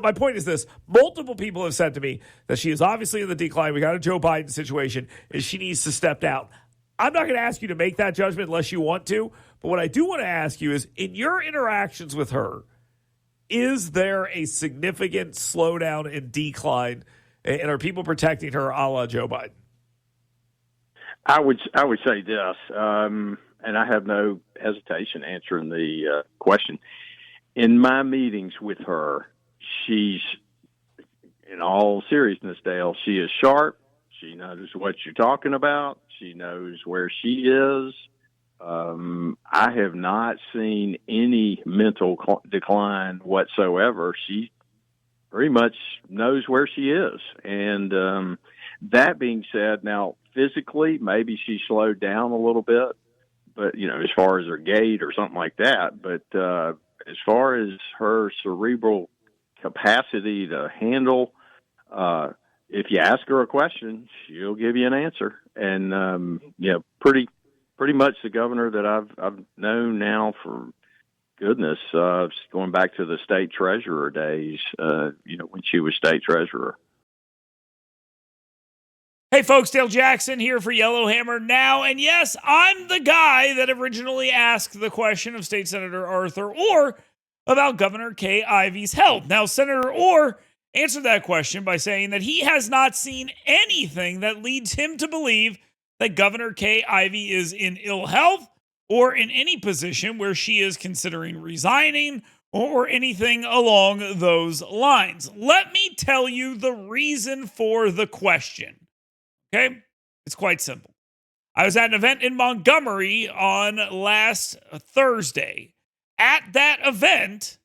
my point is this. Multiple people have said to me that she is obviously in the decline. We got a Joe Biden situation, and she needs to step down. I'm not going to ask you to make that judgment unless you want to. But what I do want to ask you is, in your interactions with her, is there a significant slowdown and decline, and are people protecting her a la Joe Biden? I would say this, and I have no hesitation answering the question. In my meetings with her, she's, in all seriousness, Dale, she is sharp. She knows what you're talking about. She knows where she is. I have not seen any mental decline whatsoever. She pretty much knows where she is. And that being said, now physically, maybe she slowed down a little bit, but, as far as her gait or something like that. But as far as her cerebral capacity to handle, if you ask her a question, she'll give you an answer. And, pretty much the governor that I've known now for goodness, going back to the state treasurer days, when she was state treasurer. Hey folks, Dale Jackson here for Yellowhammer Now. And yes, I'm the guy that originally asked the question of State Senator Arthur Orr about Governor Kay Ivey's health. Now, Senator Orr answered that question by saying that he has not seen anything that leads him to believe that Governor Kay Ivey is in ill health or in any position where she is considering resigning or anything along those lines. Let me tell you the reason for the question. Okay? It's quite simple. I was at an event in Montgomery on last Thursday. At that event,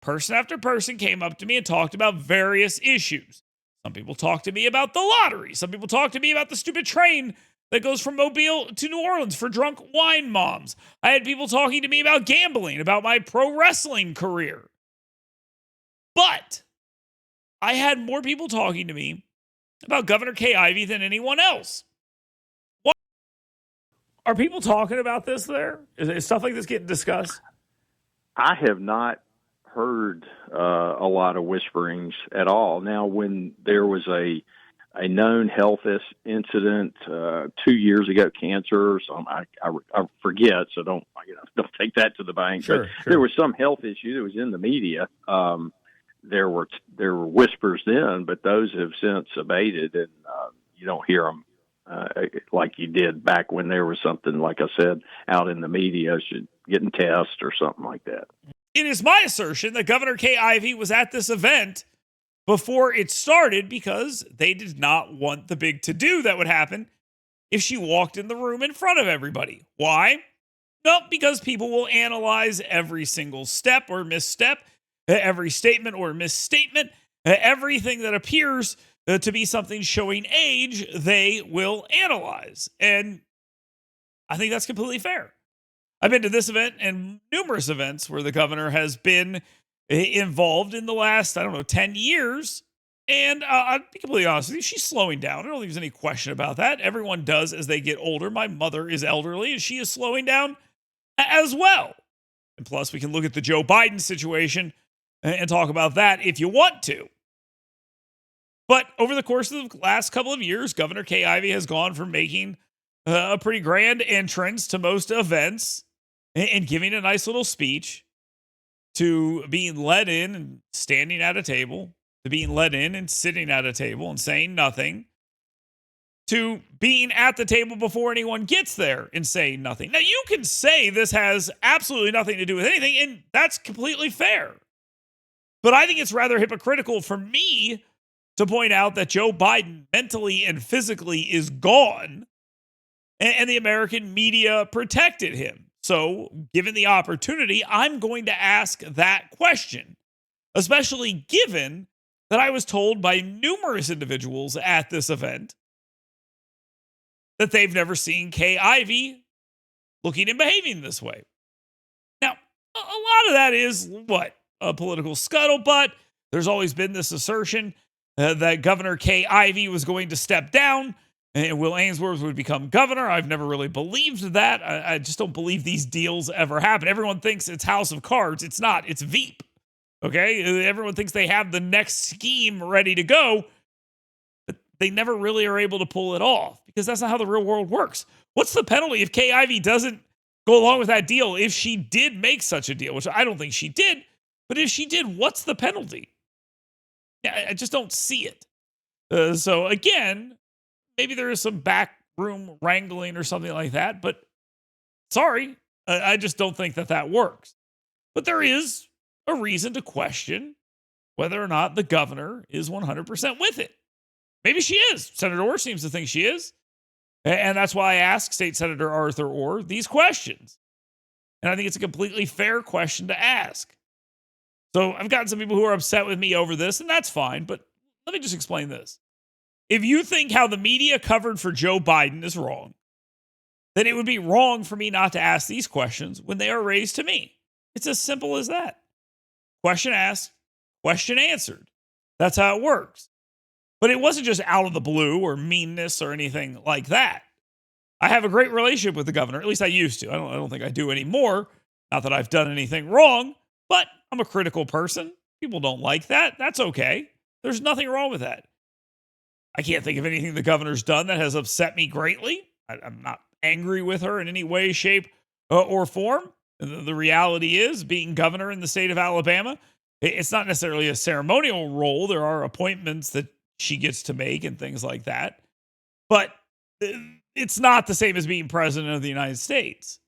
person after person came up to me and talked about various issues. Some people talked to me about the lottery. Some people talked to me about the stupid train that goes from Mobile to New Orleans for drunk wine moms. I had people talking to me about gambling, about my pro wrestling career. But I had more people talking to me about Governor Kay Ivey than anyone else. What? Are people talking about this there? Is stuff like this getting discussed? I have not heard a lot of whisperings at all. Now, when there was a known health incident 2 years ago, cancer or something, I forget, so don't take that to the bank. Sure, but sure. There was some health issue that was in the media. There were whispers then, but those have since abated, and you don't hear them like you did back when there was something, like I said, out in the media, getting tests or something like that. It is my assertion that Governor Kay Ivey was at this event before it started because they did not want the big to-do that would happen if she walked in the room in front of everybody. Why? No, because people will analyze every single step or misstep, every statement or misstatement, everything that appears to be something showing age, they will analyze. And I think that's completely fair. I've been to this event and numerous events where the governor has been involved in the last, 10 years. And I'll be completely honest with you, she's slowing down. I don't think there's any question about that. Everyone does as they get older. My mother is elderly and she is slowing down as well. And plus, we can look at the Joe Biden situation and talk about that if you want to. But over the course of the last couple of years, Governor Kay Ivey has gone from making a pretty grand entrance to most events and giving a nice little speech to being let in and standing at a table, to being let in and sitting at a table and saying nothing, to being at the table before anyone gets there and saying nothing. Now, you can say this has absolutely nothing to do with anything, and that's completely fair. But I think it's rather hypocritical for me to point out that Joe Biden mentally and physically is gone, and the American media protected him. So, given the opportunity, I'm going to ask that question, especially given that I was told by numerous individuals at this event that they've never seen Kay Ivey looking and behaving this way. Now, a lot of that is what? A political scuttlebutt. There's always been this assertion that Governor Kay Ivey was going to step down and Will Ainsworth would become governor. I've never really believed that. I just don't believe these deals ever happen. Everyone thinks it's House of Cards. It's not. It's Veep. Okay. Everyone thinks they have the next scheme ready to go, but they never really are able to pull it off because that's not how the real world works. What's the penalty if Kay Ivey doesn't go along with that deal? If she did make such a deal, which I don't think she did, but if she did, what's the penalty? Yeah, I just don't see it. So again, maybe there is some backroom wrangling or something like that, but sorry, I just don't think that works. But there is a reason to question whether or not the governor is 100% with it. Maybe she is. Senator Orr seems to think she is. And that's why I ask State Senator Arthur Orr these questions. And I think it's a completely fair question to ask. So I've gotten some people who are upset with me over this, and that's fine. But let me just explain this. If you think how the media covered for Joe Biden is wrong, then it would be wrong for me not to ask these questions when they are raised to me. It's as simple as that. Question asked, question answered. That's how it works. But it wasn't just out of the blue or meanness or anything like that. I have a great relationship with the governor. At least I used to. I don't think I do anymore. Not that I've done anything wrong, but I'm a critical person. People don't like that. That's okay. There's nothing wrong with that. I can't think of anything the governor's done that has upset me greatly. I'm not angry with her in any way, shape, or form. The reality is, being governor in the state of Alabama, it's not necessarily a ceremonial role. There are appointments that she gets to make and things like that. But it's not the same as being president of the United States.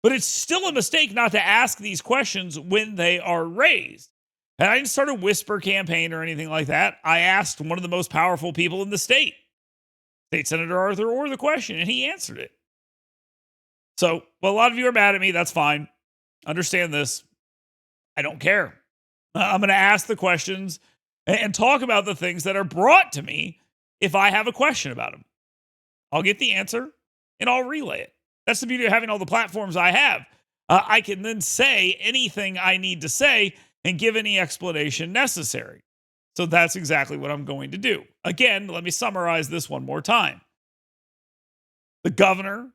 But it's still a mistake not to ask these questions when they are raised. And I didn't start a whisper campaign or anything like that. I asked one of the most powerful people in the state, State Senator Arthur Orr, the question, and he answered it. So, well, a lot of you are mad at me. That's fine. Understand this. I don't care. I'm going to ask the questions and talk about the things that are brought to me if I have a question about them. I'll get the answer and I'll relay it. That's the beauty of having all the platforms I have. I can then say anything I need to say and give any explanation necessary. So that's exactly what I'm going to do. Again, let me summarize this one more time. The governor,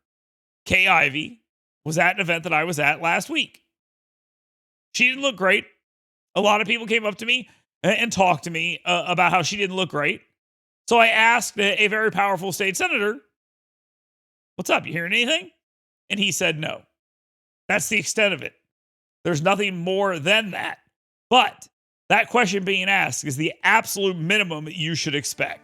Kay Ivey, was at an event that I was at last week. She didn't look great. A lot of people came up to me and talked to me about how she didn't look great. So I asked a very powerful state senator, what's up? You hearing anything? And he said no. That's the extent of it. There's nothing more than that. But that question being asked is the absolute minimum you should expect.